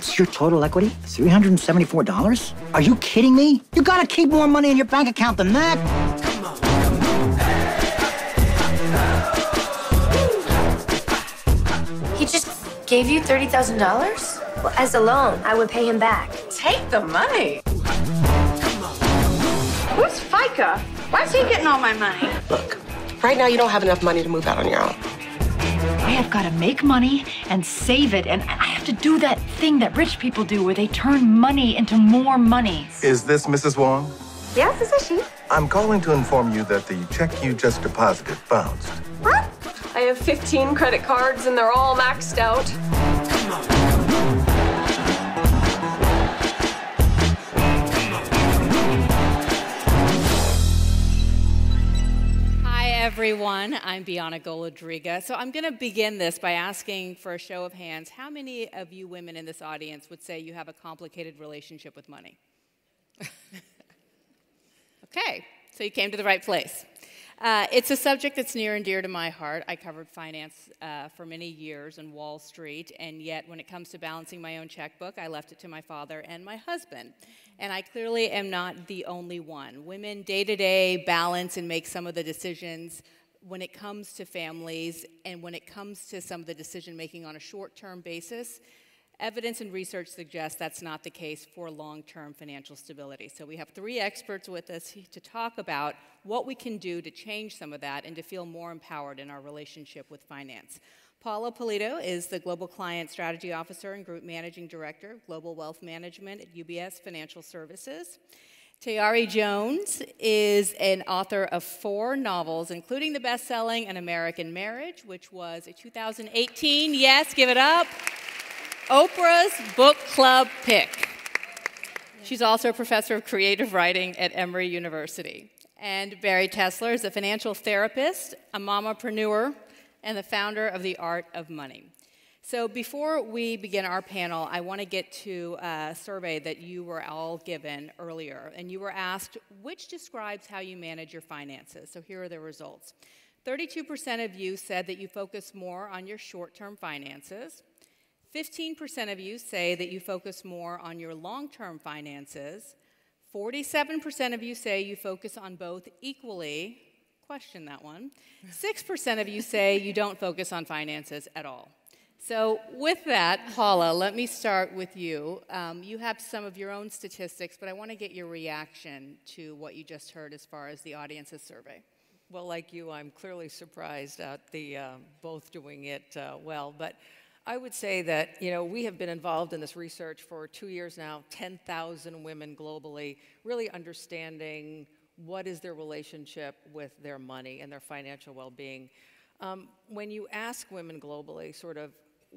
That's your total equity? $374? Are you kidding me? You gotta keep more money in your bank account than that. He just gave you $30,000? Well, as a loan, I would pay him back. Take the money. Who's FICA? Why is he getting all my money? Look, right now you don't have enough money to move out on your own. I have got to make money and save it, and I have to do that thing that rich people do where they turn money into more money. Is this Mrs. Wong? Yes, this is she. I'm calling to inform you that the check you just deposited bounced. What? I have 15 credit cards and they're all maxed out. Hi everyone, I'm Bianna Golodryga. So I'm going to begin this by asking for a show of hands. How many of you women in this audience would say you have a complicated relationship with money? Okay, so you came to the right place. It's a subject that's near and dear to my heart. I covered finance for many years on Wall Street, and yet when it comes to balancing my own checkbook, I left it to my father and my husband. And I clearly am not the only one. Women day-to-day balance and make some of the decisions when it comes to families and when it comes to some of the decision-making on a short-term basis. Evidence and research suggests that's not the case for long-term financial stability. So we have 3 experts with us to talk about what we can do to change some of that and to feel more empowered in our relationship with finance. Paula Polito is the Global Client Strategy Officer and Group Managing Director of Global Wealth Management at UBS Financial Services. Tayari Jones is an author of 4 novels, including the best-selling An American Marriage, which was a 2018, yes, give it up, Oprah's Book Club pick. She's also a professor of creative writing at Emory University. And Bari Tessler is a financial therapist, a mamapreneur, and the founder of The Art of Money. So before we begin our panel, I want to get to a survey that you were all given earlier. And you were asked, which describes how you manage your finances? So here are the results. 32% of you said that you focus more on your short-term finances. 15% of you say that you focus more on your long-term finances. 47% of you say you focus on both equally. Question that one. 6% of you say you don't focus on finances at all. So with that, Paula, let me start with you. You have some of your own statistics, but I want to get your reaction to what you just heard as far as the audience's survey. Well, like you, I'm clearly surprised at the both doing it well. But I would say that, we have been involved in this research for 2 years now, 10,000 women globally, really understanding what is their relationship with their money and their financial well-being. When you ask women globally, sort of,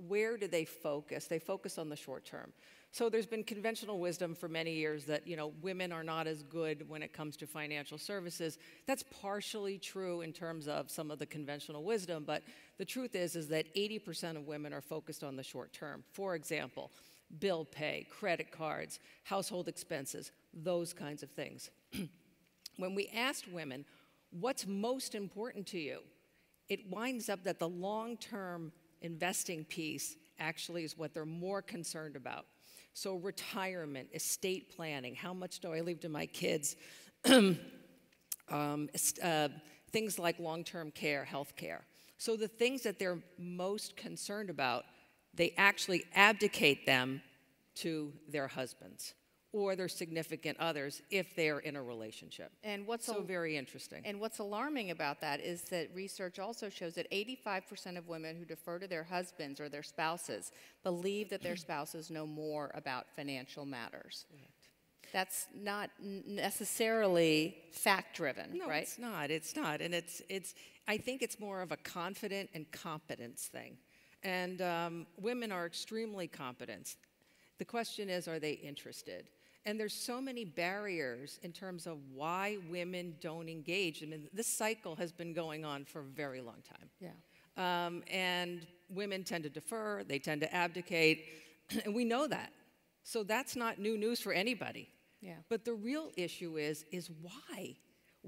where do they focus on the short term. So there's been conventional wisdom for many years that, women are not as good when it comes to financial services. That's partially true in terms of some of the conventional wisdom, but the truth is that 80% of women are focused on the short term. For example, bill pay, credit cards, household expenses, those kinds of things. When we asked women, what's most important to you? It winds up that the long-term investing piece actually is what they're more concerned about. So retirement, estate planning, how much do I leave to my kids? Things like long-term care, health care. So the things that they're most concerned about, they actually abdicate them to their husbands or their significant others if they're in a relationship. And what's so very interesting. And what's alarming about that is that research also shows that 85% of women who defer to their husbands or their spouses believe that their spouses know more about financial matters. Right. That's not necessarily fact-driven, no, right? It's not. It's not. And I think it's more of a confident and competence thing. And women are extremely competent. The question is, are they interested? And there's so many barriers in terms of why women don't engage. I mean, this cycle has been going on for a very long time. Yeah. And women tend to defer, they tend to abdicate, and we know that. So that's not new news for anybody. Yeah. But the real issue is why?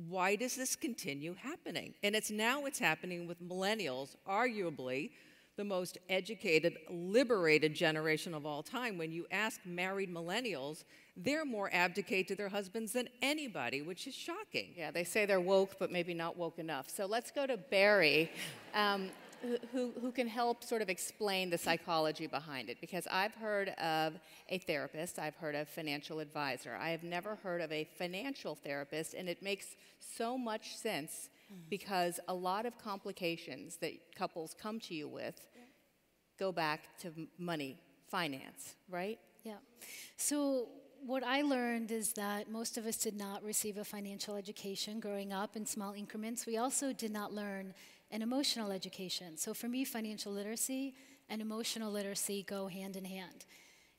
Why does this continue happening? And it's happening with millennials, arguably the most educated, liberated generation of all time. When you ask married millennials, they're more abdicate to their husbands than anybody, which is shocking. Yeah, they say they're woke, but maybe not woke enough. So let's go to Bari, who can help sort of explain the psychology behind it. Because I've heard of a therapist, I've heard of financial advisor. I have never heard of a financial therapist, and it makes so much sense because a lot of complications that couples come to you with go back to money, finance, right? Yeah. So what I learned is that most of us did not receive a financial education growing up in small increments. We also did not learn an emotional education. So for me, financial literacy and emotional literacy go hand in hand.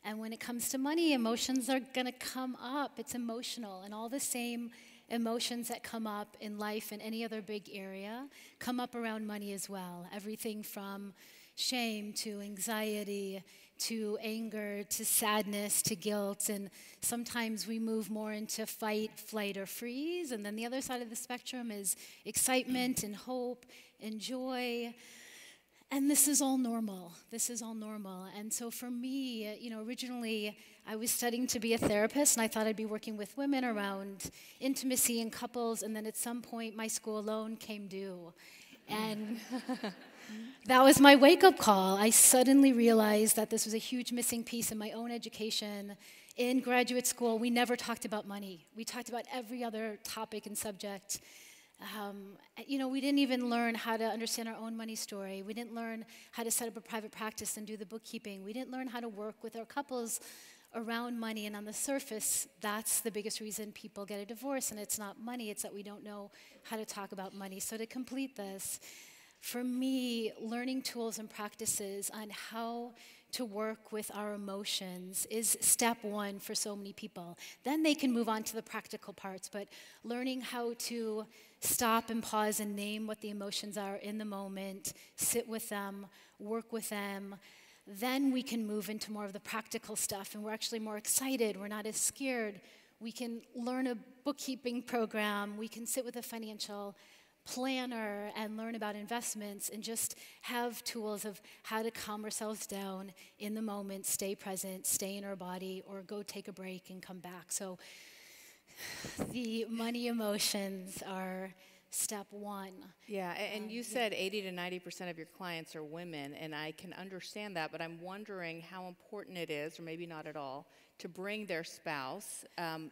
And when it comes to money, emotions are going to come up. It's emotional, and all the same emotions that come up in life and any other big area come up around money as well. Everything from shame to anxiety to anger to sadness to guilt, and sometimes we move more into fight, flight, or freeze, and then the other side of the spectrum is excitement and hope and joy. And this is all normal. This is all normal. And so for me, originally I was studying to be a therapist, and I thought I'd be working with women around intimacy and couples, and then at some point my school loan came due. And that was my wake-up call. I suddenly realized that this was a huge missing piece in my own education. In graduate school, we never talked about money. We talked about every other topic and subject. We didn't even learn how to understand our own money story. We didn't learn how to set up a private practice and do the bookkeeping. We didn't learn how to work with our couples around money. And on the surface, that's the biggest reason people get a divorce. And it's not money, it's that we don't know how to talk about money. So to complete this, for me, learning tools and practices on how to work with our emotions is step one for so many people. Then they can move on to the practical parts, but learning how to stop and pause and name what the emotions are in the moment, sit with them, work with them, then we can move into more of the practical stuff, and we're actually more excited, we're not as scared. We can learn a bookkeeping program, we can sit with a financial planner and learn about investments and just have tools of how to calm ourselves down in the moment, stay present, stay in our body, or go take a break and come back. So the money emotions are step one. Yeah, and you said 80 to 90% of your clients are women, and I can understand that, but I'm wondering how important it is, or maybe not at all, to bring their spouse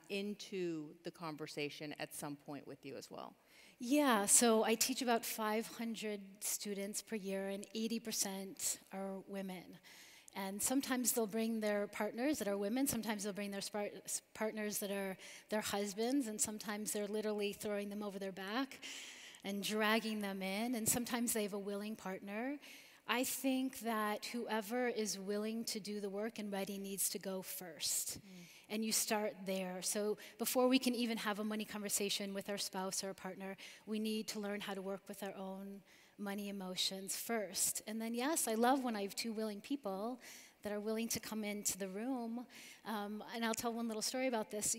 into the conversation at some point with you as well. Yeah, so I teach about 500 students per year, and 80% are women. And sometimes they'll bring their partners that are women, sometimes they'll bring their partners that are their husbands, and sometimes they're literally throwing them over their back and dragging them in, and sometimes they have a willing partner. I think that whoever is willing to do the work and ready needs to go first. And you start there. So before we can even have a money conversation with our spouse or a partner, we need to learn how to work with our own money emotions first. And then, yes, I love when I have two willing people that are willing to come into the room. And I'll tell one little story about this.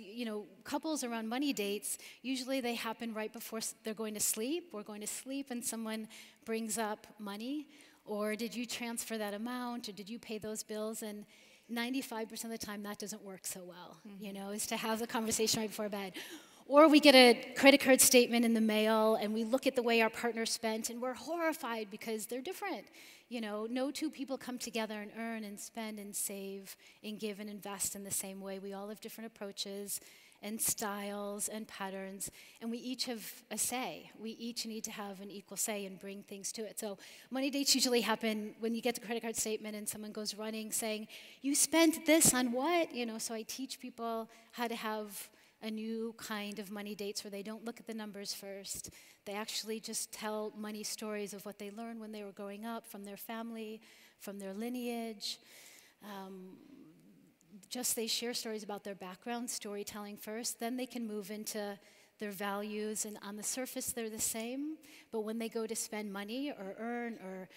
Couples around money dates, usually they happen right before they're going to sleep. We're going to sleep and someone brings up money. Or did you transfer that amount? Or did you pay those bills? And 95% of the time, that doesn't work so well, is to have the conversation right before bed. Or we get a credit card statement in the mail, and we look at the way our partner spent, and we're horrified because they're different. No two people come together and earn and spend and save and give and invest in the same way. We all have different approaches and styles and patterns, and we each have a say. We each need to have an equal say and bring things to it. So money dates usually happen when you get the credit card statement and someone goes running saying, you spent this on what? So I teach people how to have a new kind of money dates where they don't look at the numbers first. They actually just tell money stories of what they learned when they were growing up from their family, from their lineage. They share stories about their background, storytelling first, then they can move into their values, and on the surface they're the same, but when they go to spend money or earn or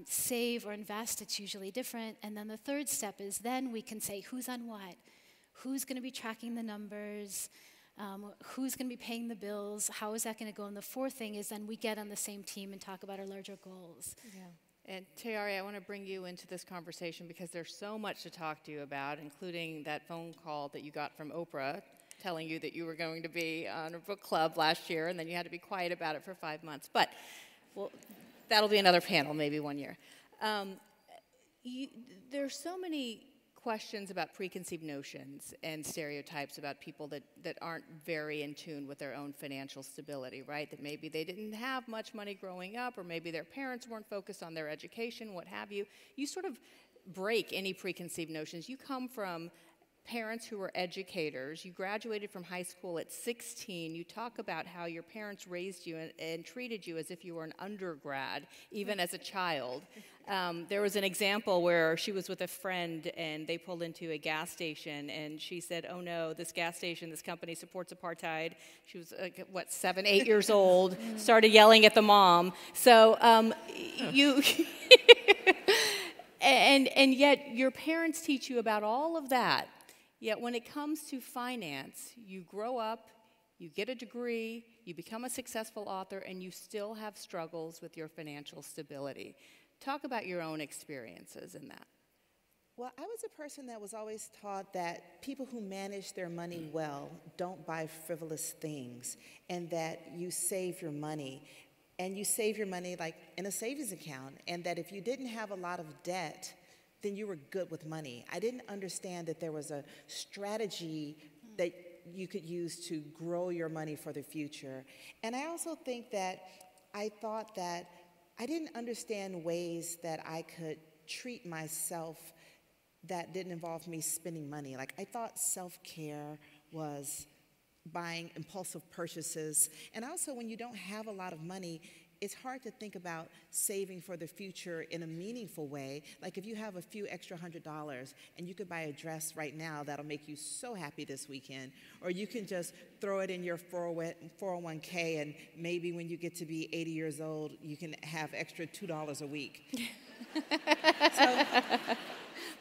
save or invest, it's usually different. And then the third step is then we can say who's on what, who's going to be tracking the numbers, who's going to be paying the bills, how is that going to go, and the fourth thing is then we get on the same team and talk about our larger goals. Yeah. And Tayari, I want to bring you into this conversation because there's so much to talk to you about, including that phone call that you got from Oprah telling you that you were going to be on a book club last year, and then you had to be quiet about it for 5 months. But, well, that'll be another panel, maybe one year. There's so many questions about preconceived notions and stereotypes about people that aren't very in tune with their own financial stability, right? That maybe they didn't have much money growing up, or maybe their parents weren't focused on their education, what have you. You sort of break any preconceived notions. You come from parents who were educators. You graduated from high school at 16. You talk about how your parents raised you and treated you as if you were an undergrad, even as a child. There was an example where she was with a friend and they pulled into a gas station and she said, oh no, this gas station, this company supports apartheid. She was, 7, 8 years old, started yelling at the mom. So you... and yet your parents teach you about all of that. Yet when it comes to finance, you grow up, you get a degree, you become a successful author, and you still have struggles with your financial stability. Talk about your own experiences in that. Well, I was a person that was always taught that people who manage their money well don't buy frivolous things, and that you save your money. And you save your money like in a savings account, and that if you didn't have a lot of debt, then you were good with money. I didn't understand that there was a strategy that you could use to grow your money for the future. And I also think that I thought that I didn't understand ways that I could treat myself that didn't involve me spending money. Like, I thought self-care was buying impulsive purchases. And also, when you don't have a lot of money, it's hard to think about saving for the future in a meaningful way. Like, if you have a few extra $100 and you could buy a dress right now that'll make you so happy this weekend, or you can just throw it in your 401k, and maybe when you get to be 80 years old, you can have extra $2 a week.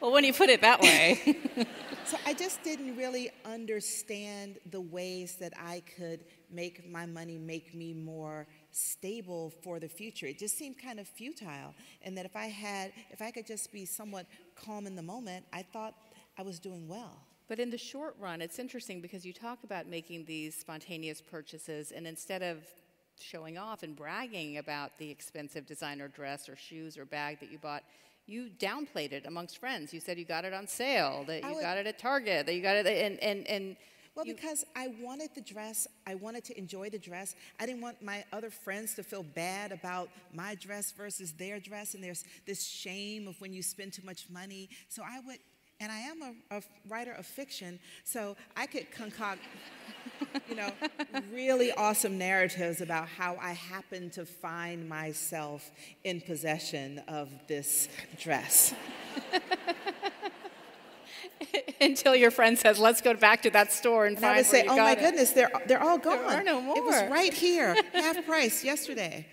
Well, when you put it that way. So I just didn't really understand the ways that I could make my money make me more stable for the future. It just seemed kind of futile. And that if I could just be somewhat calm in the moment, I thought I was doing well. But in the short run, it's interesting because you talk about making these spontaneous purchases, and instead of showing off and bragging about the expensive designer dress or shoes or bag that you bought, you downplayed it amongst friends. You said you got it on sale, that you got it at Target, that you got it, well, because I wanted the dress, I wanted to enjoy the dress. I didn't want my other friends to feel bad about my dress versus their dress, and there's this shame of when you spend too much money. So I would, and I am a writer of fiction, so I could concoct, really awesome narratives about how I happened to find myself in possession of this dress. Until your friend says, let's go back to that store and find I would say, where you got my it. goodness, they're all gone. There are no more. It was right here, half price yesterday.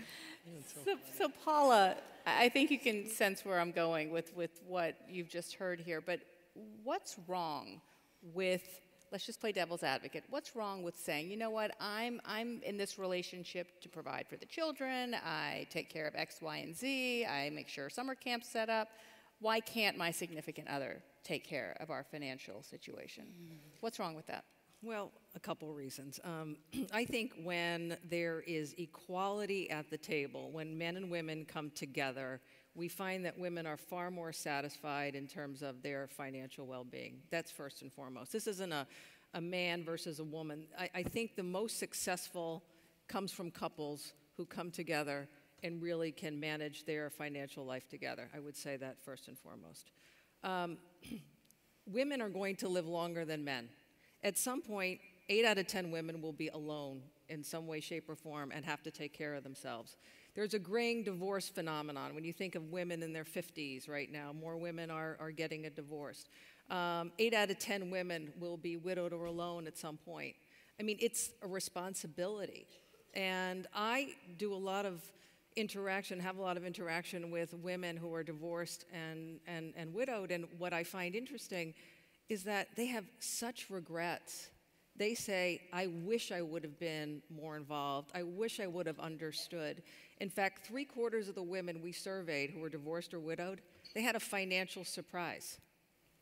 So Paula, I think you can sense where I'm going with what you've just heard here, but what's wrong with, let's just play devil's advocate, what's wrong with saying, you know what, I'm in this relationship to provide for the children, I take care of X, Y, and Z, I make sure summer camp's set up. Why can't my significant other take care of our financial situation? What's wrong with that? Well, a couple reasons. I think when there is equality at the table, when men and women come together, we find that women are far more satisfied in terms of their financial well-being. That's first and foremost. This isn't a man versus a woman. I think the most successful comes from couples who come together and really can manage their financial life together. I would say that first and foremost. Women are going to live longer than men. At some point, 8 out of 10 women will be alone in some way, shape, or form and have to take care of themselves. There's a graying divorce phenomenon. When you think of women in their 50s right now, more women are getting a divorce. 8 out of 10 women will be widowed or alone at some point. I mean, it's a responsibility. And I do a lot of have a lot of interaction with women who are divorced and widowed, and what I find interesting is that they have such regrets they say, I wish I would have been more involved. I wish I would have understood. In fact, 3/4 of the women we surveyed who were divorced or widowed, they had a financial surprise.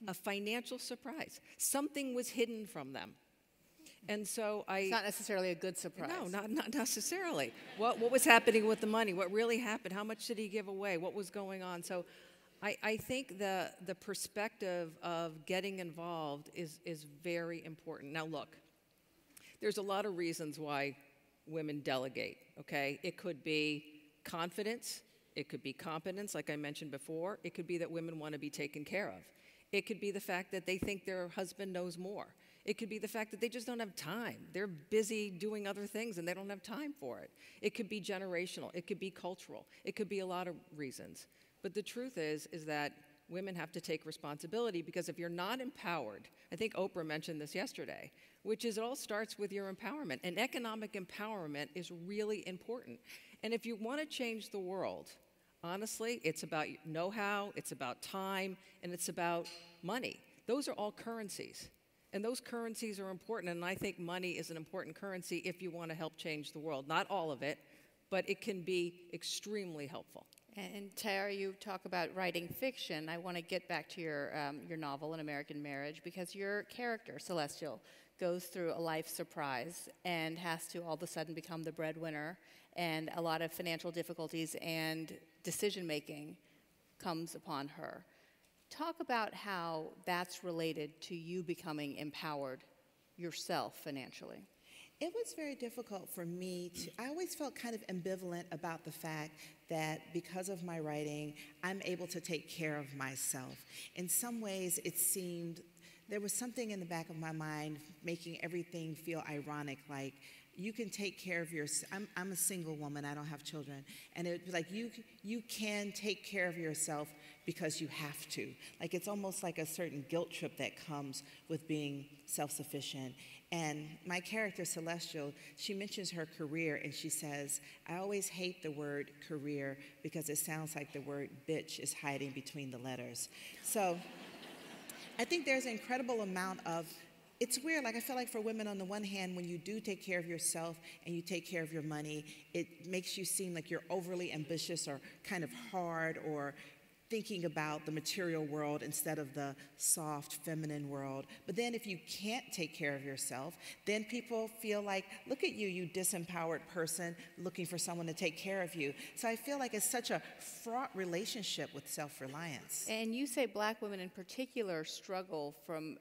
A financial surprise. Something was hidden from them. And so It's not necessarily a good surprise. No, not necessarily. What was happening with the money? What really happened? How much did he give away? What was going on? So I think the perspective of getting involved is very important. Now look, there's a lot of reasons why women delegate, okay? It could be confidence. It could be competence, like I mentioned before. It could be that women want to be taken care of. It could be the fact that they think their husband knows more. It could be the fact that they just don't have time. They're busy doing other things and they don't have time for it. It could be generational. It could be cultural. It could be a lot of reasons. But the truth is that women have to take responsibility, because if you're not empowered, I think Oprah mentioned this yesterday, which is it all starts with your empowerment. And economic empowerment is really important. And if you want to change the world, honestly, it's about know-how, it's about time, and it's about money. Those are all currencies. And those currencies are important, and I think money is an important currency if you want to help change the world. Not all of it, but it can be extremely helpful. And Tayari, you talk about writing fiction. I want to get back to your novel, An American Marriage, because your character, Celestial, goes through a life surprise and has to all of a sudden become the breadwinner, and a lot of financial difficulties and decision-making comes upon her. Talk about how that's related to you becoming empowered yourself financially. It was very difficult for me I always felt kind of ambivalent about the fact that because of my writing, I'm able to take care of myself. In some ways, it seemed there was something in the back of my mind making everything feel ironic, like you can take care of yourself. I'm a single woman, I don't have children. And it was like you can take care of yourself because you have to. Like it's almost like a certain guilt trip that comes with being self-sufficient. And my character, Celestial, she mentions her career and she says, I always hate the word career because it sounds like the word bitch is hiding between the letters. So I think there's an incredible amount of, it's weird, like I feel like for women on the one hand, when you do take care of yourself and you take care of your money, it makes you seem like you're overly ambitious or kind of hard or thinking about the material world instead of the soft, feminine world. But then if you can't take care of yourself, then people feel like, look at you, you disempowered person looking for someone to take care of you. So I feel like it's such a fraught relationship with self-reliance. And you say black women in particular struggle from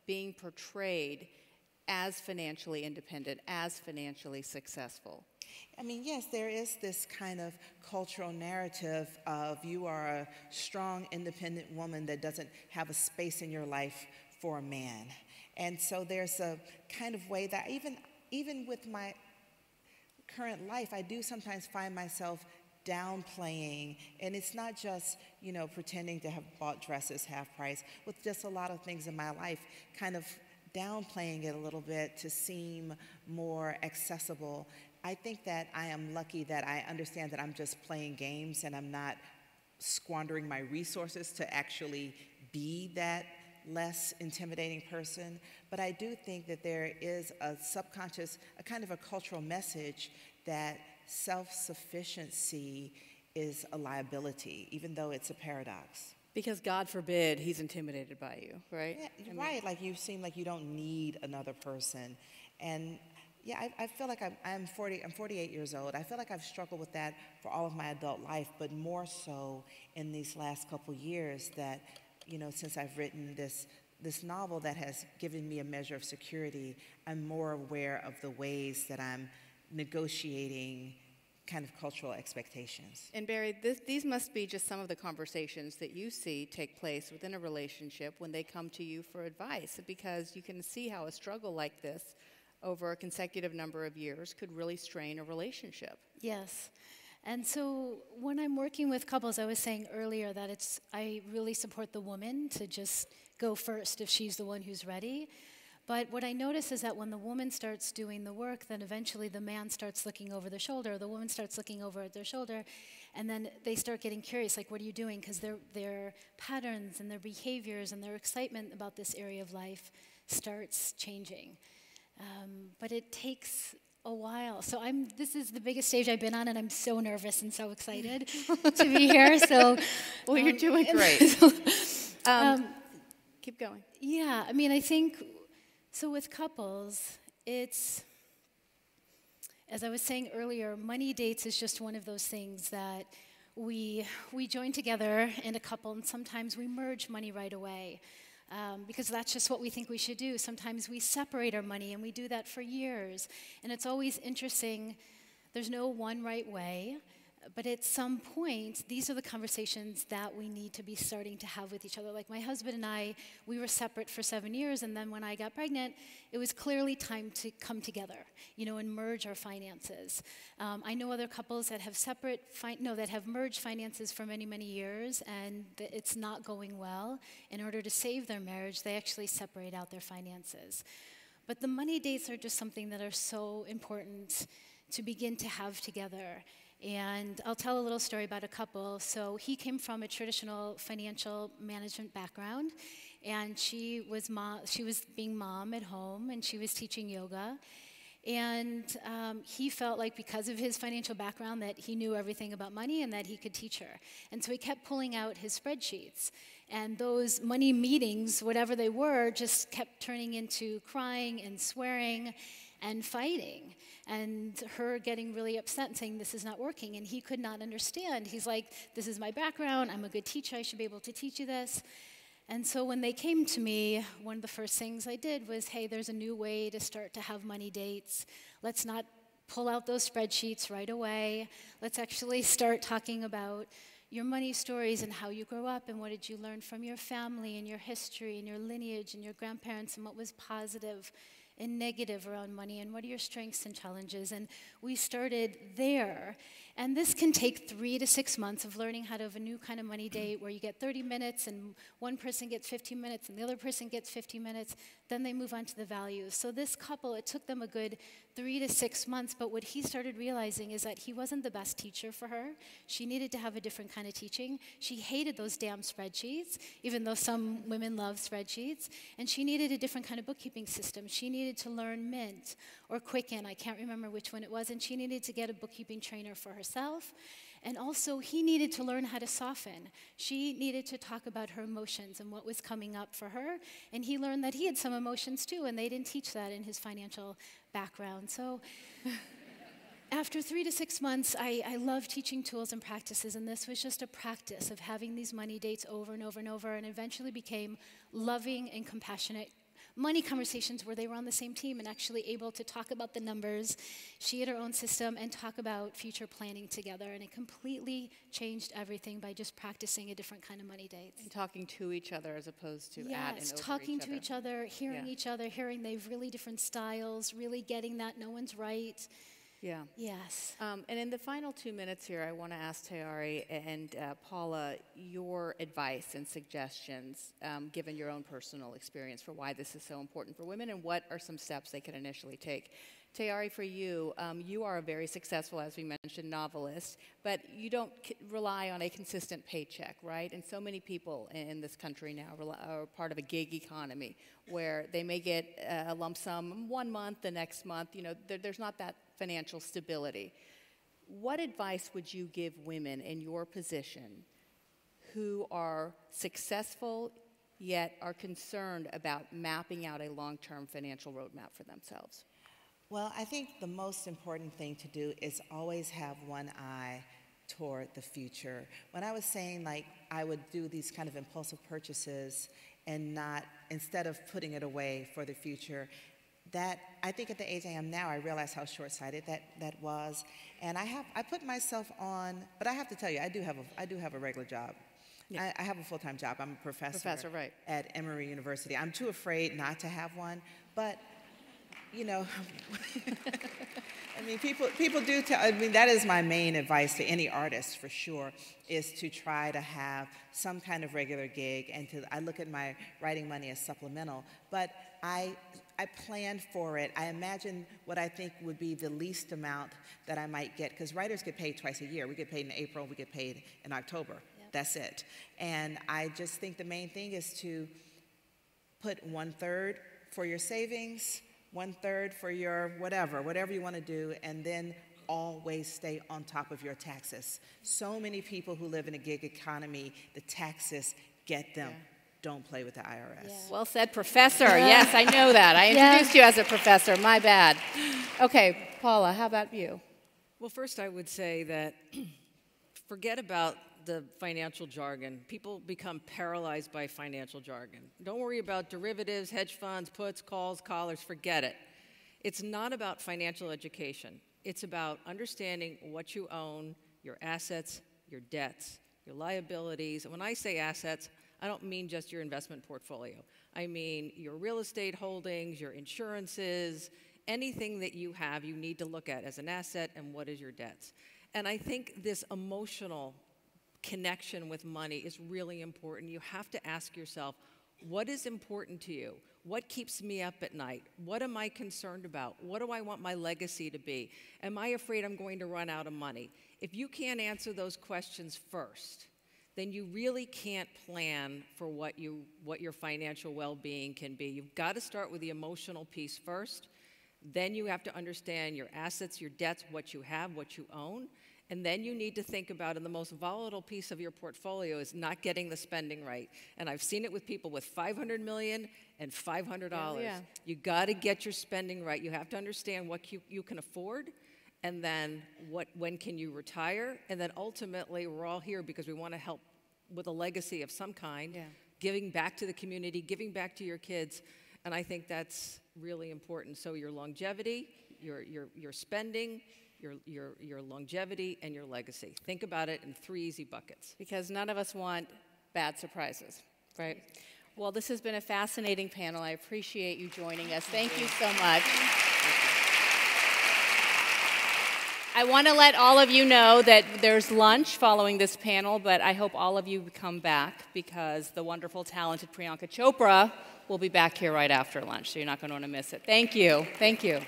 being portrayed as financially independent, as financially successful. I mean, yes, there is this kind of cultural narrative of you are a strong, independent woman that doesn't have a space in your life for a man. And so there's a kind of way that even with my current life, I do sometimes find myself downplaying, and it's not just, you know, pretending to have bought dresses half price, with just a lot of things in my life, kind of downplaying it a little bit to seem more accessible. I think that I am lucky that I understand that I'm just playing games and I'm not squandering my resources to actually be that less intimidating person. But I do think that there is a subconscious, a kind of a cultural message that self-sufficiency is a liability, even though it's a paradox. Because God forbid he's intimidated by you, right? Yeah, right, like you seem like you don't need another person. And yeah, I feel like I'm 48 years old. I feel like I've struggled with that for all of my adult life, but more so in these last couple years that, you know, since I've written this novel that has given me a measure of security, I'm more aware of the ways that I'm negotiating kind of cultural expectations. And Bari, these must be just some of the conversations that you see take place within a relationship when they come to you for advice, because you can see how a struggle like this over a consecutive number of years could really strain a relationship. Yes. And so when I'm working with couples, I was saying earlier that I really support the woman to just go first if she's the one who's ready. But what I notice is that when the woman starts doing the work, then eventually the man starts looking over the shoulder, the woman starts looking over at their shoulder, and then they start getting curious, like, what are you doing? Because their patterns and their behaviors and their excitement about this area of life starts changing. But it takes a while. So this is the biggest stage I've been on, and I'm so nervous and so excited to be here. So, well, you're doing great. Keep going. Yeah, I mean, I think, so with couples, it's, as I was saying earlier, money dates is just one of those things that we join together in a couple, and sometimes we merge money right away. Because that's just what we think we should do. Sometimes we separate our money, and we do that for years. And it's always interesting. There's no one right way. But at some point, these are the conversations that we need to be starting to have with each other. Like my husband and I, we were separate for 7 years, and then when I got pregnant, it was clearly time to come together, and merge our finances. I know other couples that have that have merged finances for many, many years, and it's not going well. In order to save their marriage, they actually separate out their finances. But the money dates are just something that are so important to begin to have together. And I'll tell a little story about a couple. So he came from a traditional financial management background, and she was being mom at home, and she was teaching yoga. And he felt like because of his financial background that he knew everything about money and that he could teach her. And so he kept pulling out his spreadsheets. And those money meetings, whatever they were, just kept turning into crying and swearing and fighting, and her getting really upset and saying, this is not working, and he could not understand. He's like, this is my background, I'm a good teacher, I should be able to teach you this. And so when they came to me, one of the first things I did was, hey, there's a new way to start to have money dates. Let's not pull out those spreadsheets right away. Let's actually start talking about your money stories and how you grew up and what did you learn from your family and your history and your lineage and your grandparents and what was positive and negative around money, and what are your strengths and challenges. And we started there. And this can take 3 to 6 months of learning how to have a new kind of money date where you get 30 minutes and one person gets 15 minutes and the other person gets 15 minutes. Then they move on to the values. So this couple, it took them a good 3 to 6 months, but what he started realizing is that he wasn't the best teacher for her. She needed to have a different kind of teaching. She hated those damn spreadsheets, even though some women love spreadsheets. And she needed a different kind of bookkeeping system. She needed to learn Mint or Quicken, I can't remember which one it was, and she needed to get a bookkeeping trainer for herself. And also, he needed to learn how to soften. She needed to talk about her emotions and what was coming up for her. And he learned that he had some emotions too, and they didn't teach that in his financial background. So after 3 to 6 months, I love teaching tools and practices, and this was just a practice of having these money dates over and over and over, and eventually became loving and compassionate money conversations where they were on the same team and actually able to talk about the numbers. She had her own system and talk about future planning together, and it completely changed everything by just practicing a different kind of money dates. And talking to each other as opposed to at and over Yes, talking to each other, hearing each other, hearing they have really different styles, really getting that no one's right. Yeah. Yes. And in the final 2 minutes here, I want to ask Tayari and Paula your advice and suggestions, given your own personal experience, for why this is so important for women and what are some steps they can initially take. Tayari, for you, you are a very successful, as we mentioned, novelist, but you don't rely on a consistent paycheck, right? And so many people in this country now are part of a gig economy where they may get a lump sum 1 month, the next month, there's not that financial stability. What advice would you give women in your position who are successful yet are concerned about mapping out a long-term financial roadmap for themselves? Well, I think the most important thing to do is always have one eye toward the future. When I was saying, like, I would do these kind of impulsive purchases and not, instead of putting it away for the future, that I think at the age I am now, I realize how short-sighted that was. And I put myself on, but I have to tell you, I do have a regular job. Yeah. I have a full-time job. I'm a professor right. at Emory University. I'm too afraid not to have one, but I mean, people do tell, I mean, that is my main advice to any artist, for sure, is to try to have some kind of regular gig, and I look at my writing money as supplemental, but I planned for it. I imagine what I think would be the least amount that I might get, because writers get paid twice a year. We get paid in April, we get paid in October. Yep. That's it. And I just think the main thing is to put 1/3 for your savings, 1/3 for your whatever you want to do, and then always stay on top of your taxes. So many people who live in a gig economy, the taxes get them. Yeah. Don't play with the IRS. Yeah. Well said, Professor. Yes, I know that. I introduced you as a professor. My bad. Okay, Paula, how about you? Well, first I would say that forget about the financial jargon. People become paralyzed by financial jargon. Don't worry about derivatives, hedge funds, puts, calls, collars. Forget it. It's not about financial education. It's about understanding what you own, your assets, your debts, your liabilities. And when I say assets, I don't mean just your investment portfolio. I mean your real estate holdings, your insurances, anything that you have, you need to look at as an asset and what is your debts. And I think this emotional connection with money is really important. You have to ask yourself, what is important to you? What keeps me up at night? What am I concerned about? What do I want my legacy to be? Am I afraid I'm going to run out of money? If you can't answer those questions first, then you really can't plan for what your financial well-being can be. You've got to start with the emotional piece first. Then you have to understand your assets, your debts, what you have, what you own. And then you need to think about, and the most volatile piece of your portfolio is not getting the spending right. And I've seen it with people with $500 million and $500. Yeah. You got to get your spending right. You have to understand what you can afford, and then when can you retire, and then ultimately we're all here because we want to help with a legacy of some kind, giving back to the community, giving back to your kids, and I think that's really important. So your longevity, your spending, your longevity, and your legacy. Think about it in 3 easy buckets. Because none of us want bad surprises, right? Well, this has been a fascinating panel. I appreciate you joining us. Thank you so much. I want to let all of you know that there's lunch following this panel, but I hope all of you come back because the wonderful, talented Priyanka Chopra will be back here right after lunch, so you're not going to want to miss it. Thank you. Thank you.